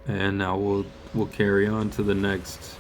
And now we'll carry on to the next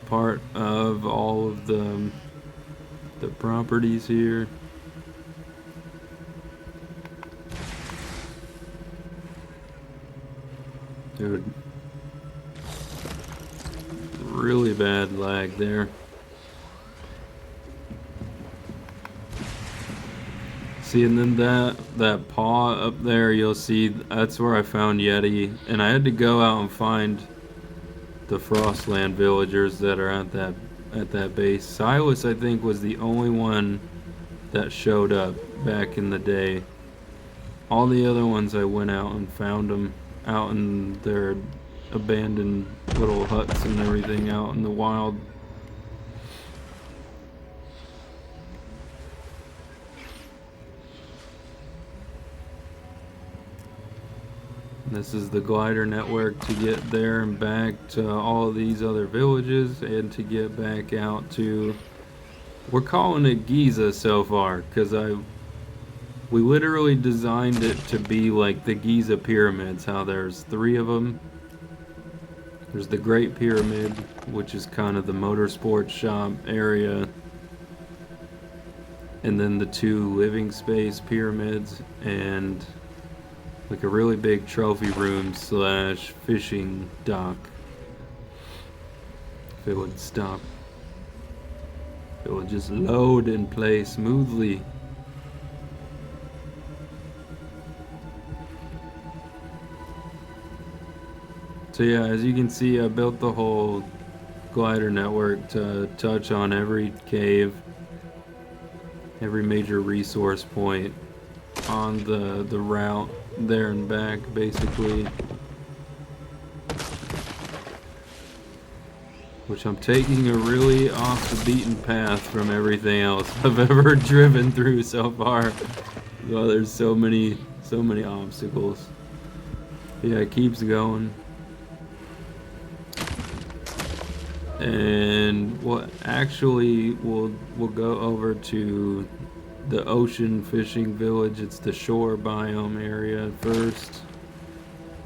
part of all of the properties here. Dude, really bad lag there. See, and then that paw up there, you'll see that's where I found Yeti, and I had to go out and find the Frostland villagers that are at that base. Silas, I think, was the only one that showed up back in the day. All the other ones I went out and found them out in their abandoned little huts and everything out in the wild. This is the glider network to get there and back to all of these other villages and to get back out to... We're calling it Giza so far because we literally designed it to be like the Giza pyramids, how there's 3 of them. There's the Great Pyramid, which is kind of the motorsports shop area. And then the 2 living space pyramids and like a really big trophy room slash fishing dock. If it would stop. It would just load and play smoothly. So yeah, as you can see, I built the whole glider network to touch on every cave, every major resource point on the route there and back, basically. Which I'm taking a really off the beaten path from everything else I've ever driven through so far. Well, there's so many obstacles. Yeah, it keeps going. And what actually we'll go over to the ocean fishing village. It's the shore biome area first.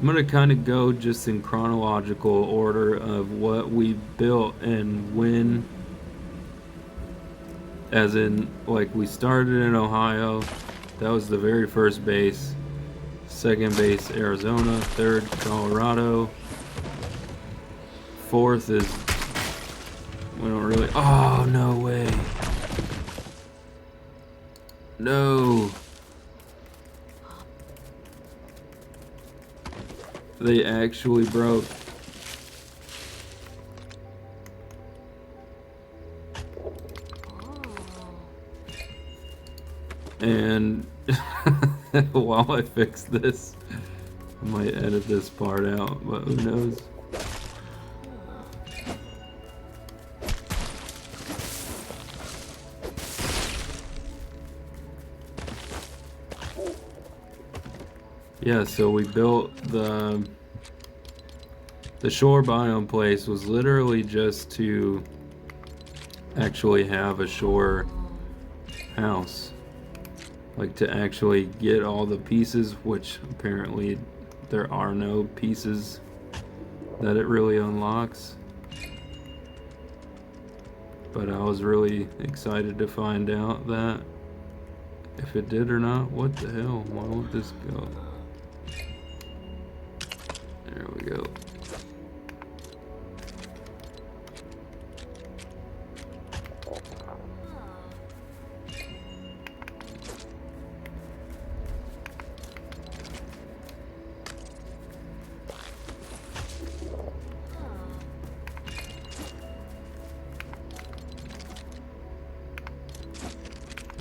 I'm gonna kind of go just in chronological order of what we built and when. As in, like, we started in Ohio. That was the very first base. Second base, Arizona. Third, Colorado. Fourth is... we don't really... oh, no way. No. They actually broke. And while I fix this, I might edit this part out, but who knows? Yeah, so we built the shore biome place was literally just to actually have a shore house. Like, to actually get all the pieces, which apparently there are no pieces that it really unlocks. But I was really excited to find out that if it did or not. What the hell? Why won't this go? There we go.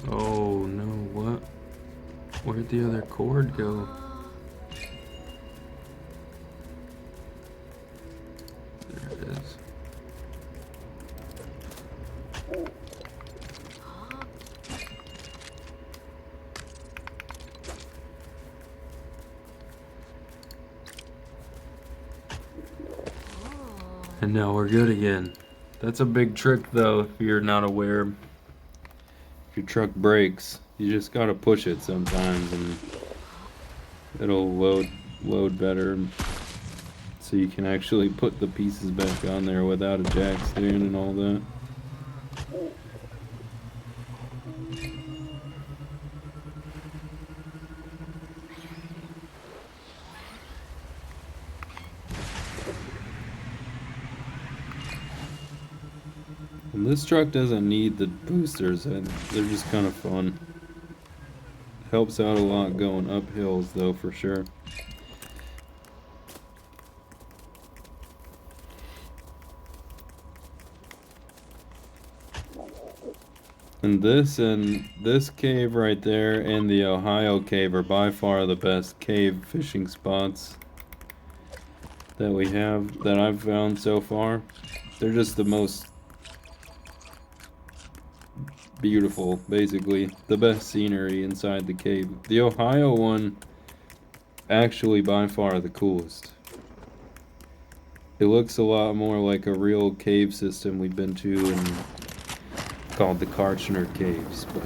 Oh no, what? Where'd the other cord go? There it is. And now we're good again. That's a big trick though, if you're not aware. If your truck breaks, you just gotta push it sometimes and it'll load better. so you can actually put the pieces back on there without a jack stand and all that. And this truck doesn't need the boosters, and they're just kind of fun. Helps out a lot going up hills though, for sure. And this cave right there and the Ohio cave are by far the best cave fishing spots that we have, that I've found so far. They're just the most beautiful, basically. The best scenery inside the cave. The Ohio one, actually by far the coolest. It looks a lot more like a real cave system we've been to, and called the Karchner Caves. But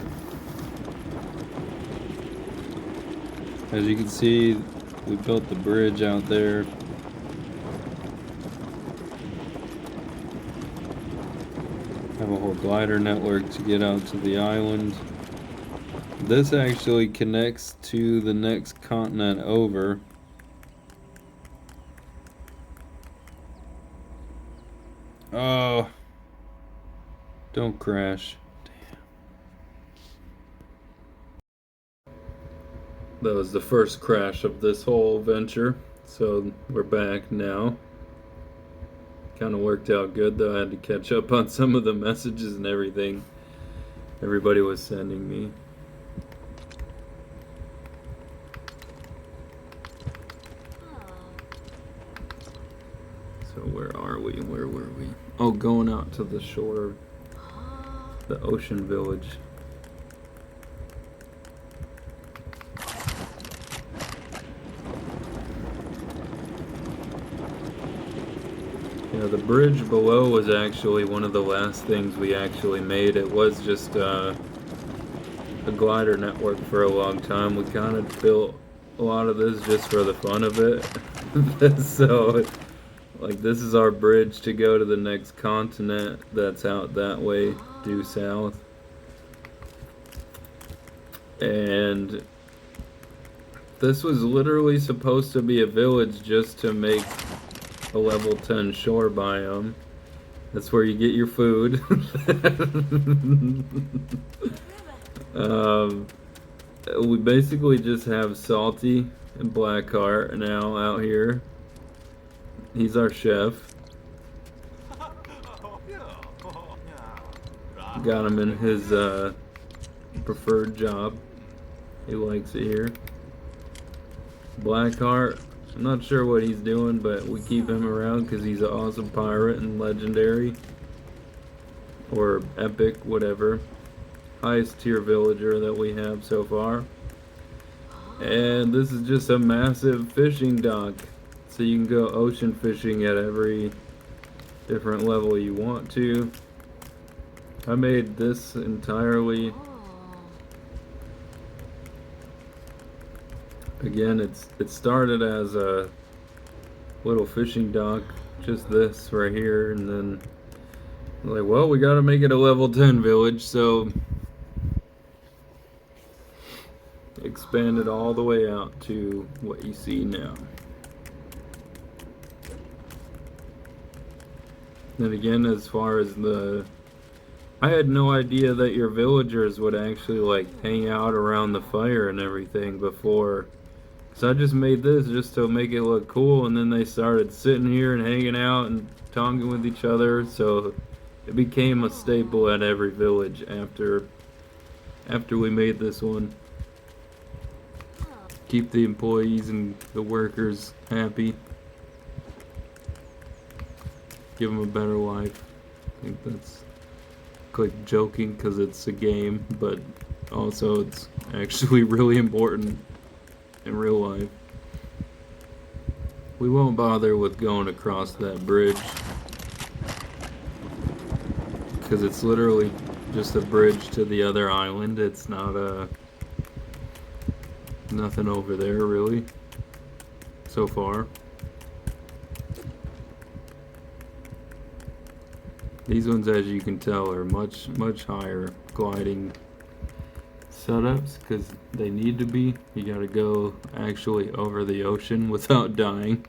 as you can see, we built the bridge out there. Have a whole glider network to get out to the island. This actually connects to the next continent over. Oh, don't crash. Damn. That was the first crash of this whole venture, so we're back now. Kind of worked out good though. I had to catch up on some of the messages and everything everybody was sending me. So where are we? Where were we? Oh, going out to the shore, the ocean village. Yeah, the bridge below was actually one of the last things we actually made. It was just a glider network for a long time. We kind of built a lot of this just for the fun of it. So, like, this is our bridge to go to the next continent that's out that way, due south. And this was literally supposed to be a village just to make a level 10 shore biome. That's where you get your food. We basically just have Salty and Blackheart now out here. He's our chef. Got him in his preferred job. He likes it here. Blackheart, I'm not sure what he's doing, but we keep him around because he's an awesome pirate and legendary. Or epic, whatever. Highest tier villager that we have so far. And this is just a massive fishing dock. So you can go ocean fishing at every different level you want to. I made this entirely. Again, it started as a little fishing dock, just this right here, and then like, well, we gotta make it a level 10 village, so expanded all the way out to what you see now. And again, as far as I had no idea that your villagers would actually like hang out around the fire and everything before. So I just made this just to make it look cool, and then they started sitting here and hanging out and talking with each other, so it became a staple at every village after we made this one. Keep the employees and the workers happy. Give them a better life. I think that's like joking because it's a game, but also it's actually really important in real life. We won't bother with going across that bridge because it's literally just a bridge to the other island. It's not nothing over there really so far. These ones, as you can tell, are much higher gliding setups because they need to be. You gotta go actually over the ocean without dying.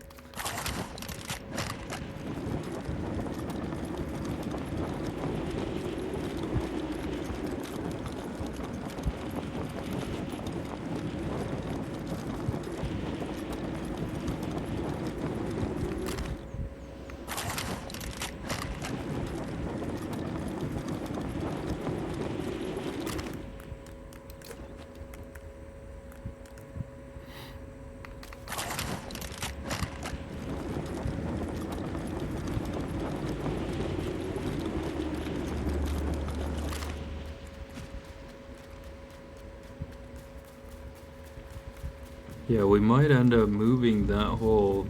Yeah, we might end up moving that whole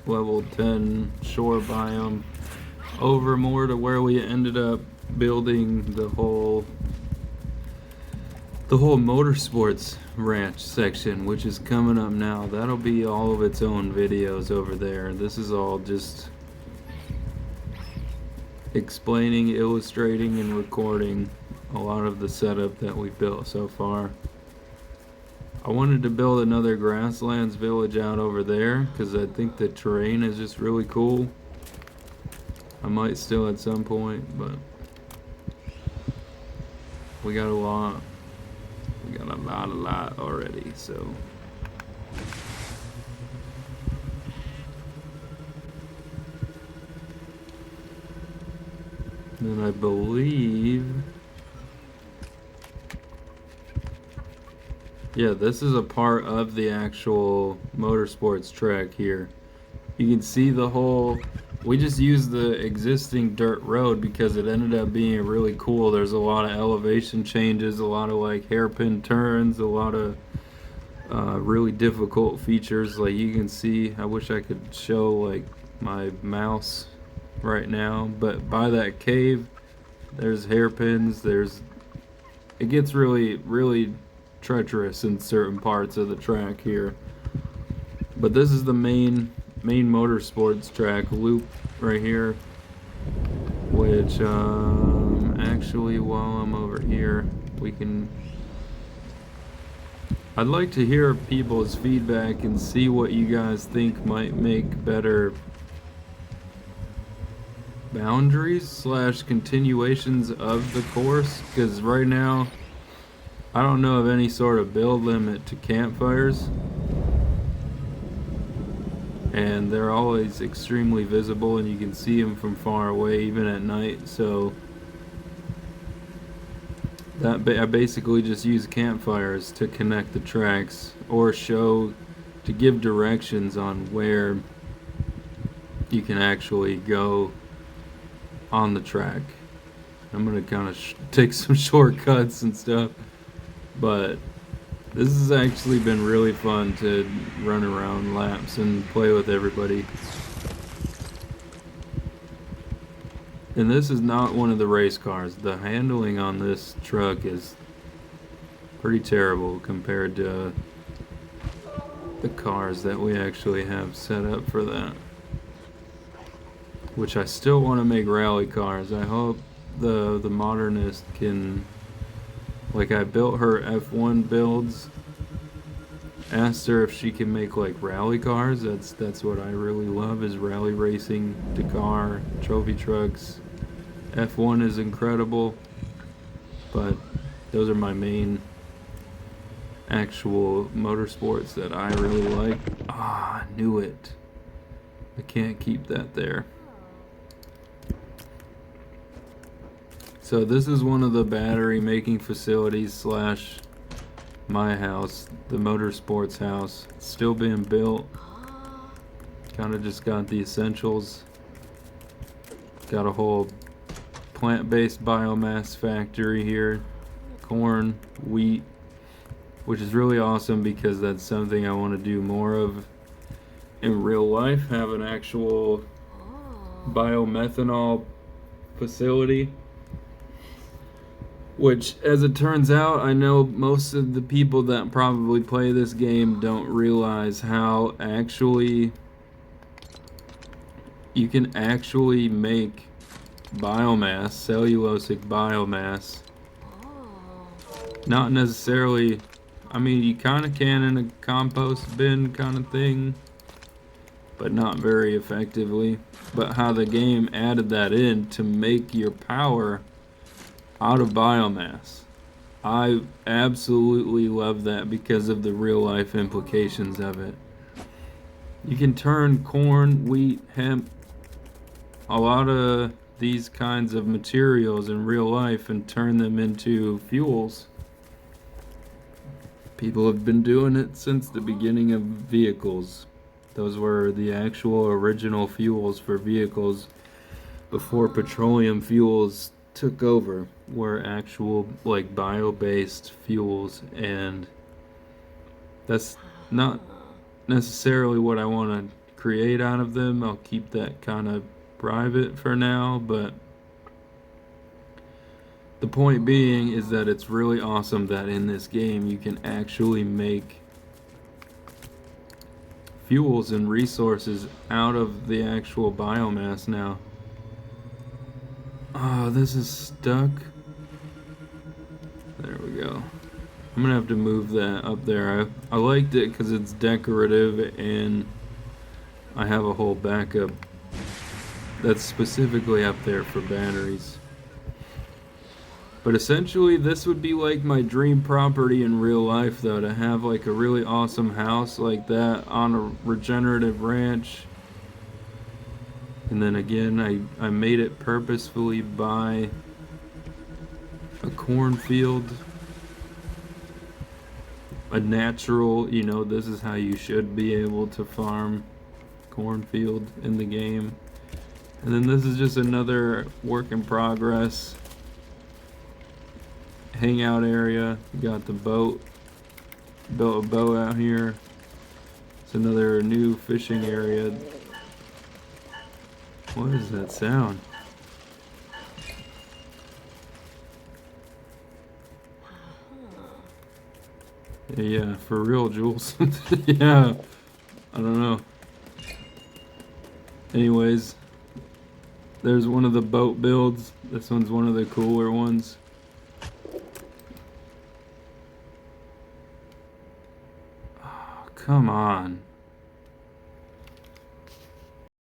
level 10 shore biome over more to where we ended up building the whole motorsports ranch section, which is coming up now. That'll be all of its own videos over there. This is all just explaining, illustrating, and recording a lot of the setup that we built so far. I wanted to build another grasslands village out over there because I think the terrain is just really cool. I might still at some point, but we got a lot. We got a lot already, so. Then I believe, yeah, this is a part of the actual motorsports track here. You can see the whole, we just used the existing dirt road because it ended up being really cool. There's a lot of elevation changes, a lot of like hairpin turns, a lot of really difficult features. Like you can see, I wish I could show like my mouse right now, but by that cave, there's hairpins, it gets really treacherous in certain parts of the track here. But this is the main motorsports track loop right here, which actually while I'm over here, I'd like to hear people's feedback and see what you guys think might make better boundaries / continuations of the course, because right now I don't know of any sort of build limit to campfires, and they're always extremely visible and you can see them from far away even at night. So I basically just use campfires to connect the tracks or to give directions on where you can actually go on the track. I'm gonna kind of take some shortcuts and stuff, but this has actually been really fun to run around laps and play with everybody. And this is not one of the race cars. The handling on this truck is pretty terrible compared to the cars that we actually have set up for that. Which I still want to make rally cars. I hope the modernist can, like I built her F1 builds, asked her if she can make like rally cars. That's what I really love, is rally racing, Dakar, trophy trucks. F1 is incredible, but those are my main actual motorsports that I really like. Ah, I knew it. I can't keep that there. So this is one of the battery making facilities / my house, the motorsports house. It's still being built. Kind of just got the essentials. Got a whole plant-based biomass factory here. Corn, wheat, which is really awesome because that's something I want to do more of in real life. Have an actual biomethanol facility. Which, as it turns out, I know most of the people that probably play this game don't realize how you can actually make biomass, cellulosic biomass. Not necessarily, I mean, you kind of can in a compost bin kind of thing, but not very effectively. But how the game added that in to make your power out of biomass. I absolutely love that because of the real life implications of it. You can turn corn, wheat, hemp, a lot of these kinds of materials in real life and turn them into fuels. People have been doing it since the beginning of vehicles. Those were the actual original fuels for vehicles before petroleum fuels took over, were actual like bio-based fuels, and that's not necessarily what I want to create out of them. I'll keep that kind of private for now, but the point being is that it's really awesome that in this game you can actually make fuels and resources out of the actual biomass now. Oh, this is stuck. There we go. I'm gonna have to move that up there. I liked it because it's decorative and I have a whole backup that's specifically up there for batteries. But essentially, this would be like my dream property in real life, though, to have like a really awesome house like that on a regenerative ranch. And then again, I made it purposefully by a cornfield, a natural, this is how you should be able to farm cornfield in the game. And then this is just another work in progress hangout area. You got the boat, built a boat out here. It's another new fishing area. What is that sound? Yeah, for real, Jules. Yeah, I don't know. Anyways, there's one of the boat builds. This one's one of the cooler ones. Oh, come on.